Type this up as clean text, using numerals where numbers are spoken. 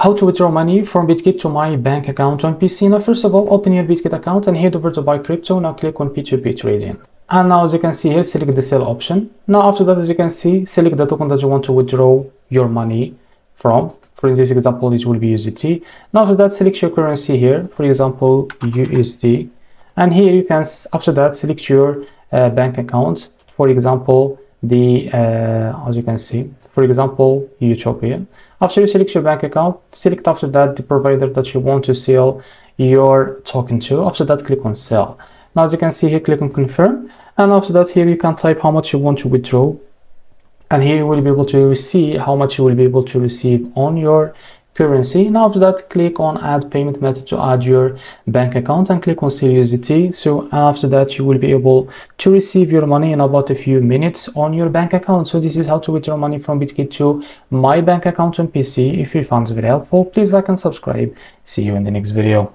How to withdraw money from Bitget to my bank account on PC. Now, first of all, open your Bitget account and head over to buy crypto. Now click on P2P trading. And now, as you can see here, select the sell option. Now, after that, as you can see, select the token that you want to withdraw your money from. For this example, it will be USDT. Now, after that, select your currency here. For example, USD. And here you can, after that, select your bank account. For example, as you can see, for example, Utopia. After you select your bank account, select after that the provider that you want to sell your token to. After that, click on sell. Now, as you can see here, click on confirm. And after that, here you can type how much you want to withdraw. And here you will be able to see how much you will be able to receive on your currency. Now, after that, click on add payment method to add your bank account and click on sell USDT. So after that, you will be able to receive your money in about a few minutes on your bank account. So this is how to withdraw money from Bitget to my bank account on PC. If you found it very helpful, please like and subscribe. See you in the next video.